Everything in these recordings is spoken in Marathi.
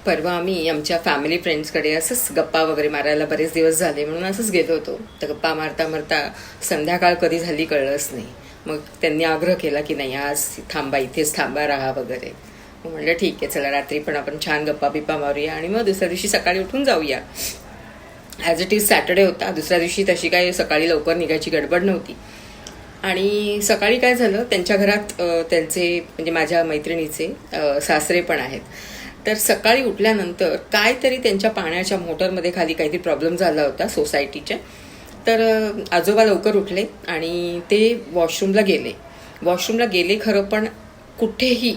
परवा आम्ही आमच्या फॅमिली फ्रेंड्सकडे असंच गप्पा वगैरे मारायला बरेच दिवस झाले म्हणून असंच गेलो होतो. तर गप्पा मारता मारता संध्याकाळ कधी झाली कळलंच नाही. मग त्यांनी आग्रह केला की नाही आज थांबा, इथेच थांबा, राहा वगैरे. मग म्हटलं ठीक आहे, चला रात्री पण आपण छान गप्पा बिप्पा मारूया आणि मग दुसऱ्या दिवशी सकाळी उठून जाऊया. ॲज इट इज सॅटर्डे होता. दुसऱ्या दिवशी तशी काही सकाळी लवकर निघायची गडबड नव्हती. आणि सकाळी काय झालं, त्यांच्या घरात त्यांचे म्हणजे माझ्या मैत्रिणीचे सासरे पण आहेत. तर सकाळी उठल्यानंतर काहीतरी त्यांच्या पाण्याच्या मोटरमध्ये खाली काहीतरी प्रॉब्लेम झाला होता सोसायटीच्या. तर आजोबा लवकर उठले आणि ते वॉशरूमला गेले खरं, पण कुठेही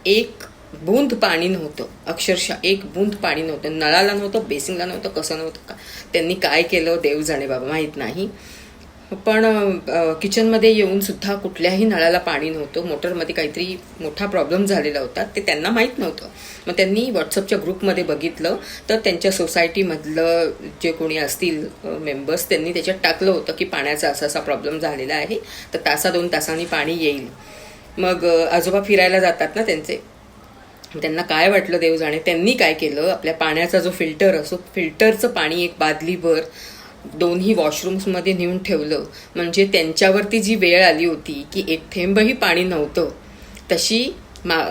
एक बूंद पाणी नव्हतं. अक्षरशः एक बूंद पाणी नव्हतं. नळाला नव्हतं, बेसिंगला नव्हतं, कसं नव्हतं का त्यांनी काय केलं देव जाणे बाबा, माहीत नाही. पण किचनमध्ये येऊन सुद्धा कुठल्याही नळाला पाणी नव्हतं. मोटरमध्ये काहीतरी मोठा प्रॉब्लेम झालेला होता, ते त्यांना माहीत नव्हतं. मग त्यांनी व्हॉट्सअपच्या ग्रुपमध्ये बघितलं तर त्यांच्या सोसायटीमधलं जे कोणी असतील मेंबर्स त्यांनी त्याच्यात टाकलं होतं की पाण्याचा असा असा प्रॉब्लेम झालेला आहे, तर तासा 2 तासांनी पाणी येईल. मग आजोबा फिरायला जातात ना त्यांचे, त्यांना काय वाटलं देव जाणे, त्यांनी काय केलं, आपल्या पाण्याचा जो फिल्टर असो, फिल्टरचं पाणी एक बादलीभर दोन्ही वॉशरूम्समध्ये नेऊन ठेवलं. म्हणजे त्यांच्यावरती जी वेळ आली होती की एक थेंबही पाणी नव्हतं, तशी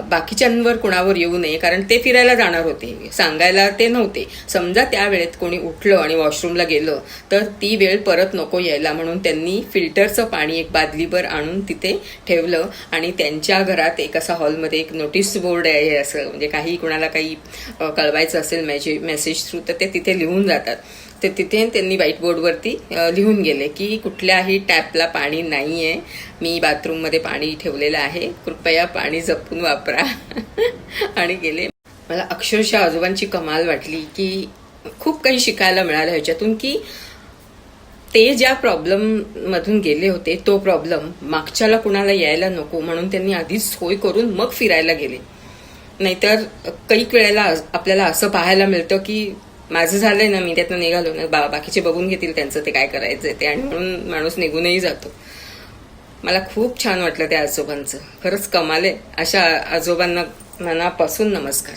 बाकीच्यांवर कुणावर येऊ नये, कारण ते फिरायला जाणार होते, सांगायला ते नव्हते. समजा त्या वेळेत कोणी उठलं आणि वॉशरूमला गेलं तर ती वेळ परत नको यायला, म्हणून त्यांनी फिल्टरचं पाणी एक बादलीभर आणून तिथे ठेवलं. आणि त्यांच्या घरात एक असा हॉलमध्ये एक नोटीस बोर्ड आहे, असं म्हणजे काही कुणाला काही कळवायचं असेल मेसेज थ्रू तर ते तिथे लिहून जातात. तर तिथे त्यांनी व्हाईट बोर्डवरती लिहून गेले की कुठल्याही टॅपला पाणी नाही आहे, मी बाथरूममध्ये पाणी ठेवलेलं आहे, कृपया पाणी जपून वापरा. आणि गेले. मला अक्षरशः आजोबांची कमाल वाटली की खूप काही शिकायला मिळालं ह्याच्यातून, की ते ज्या प्रॉब्लेममधून गेले होते तो प्रॉब्लेम मागच्याला कुणाला यायला नको म्हणून त्यांनी आधीच सोय करून मग फिरायला गेले. नाहीतर काही वेळेला आपल्याला असं पाहायला मिळतं की माझं झालंय ना, मी त्यातनं निघालो ना, बाकीचे बघून घेतील त्यांचं ते काय करायचंय ते, आणि म्हणून माणूस निघूनही जातो. मला खूप छान वाटलं त्या आजोबांचं, खरंच कमाल आहे. अशा आजोबांना मनापासून नमस्कार.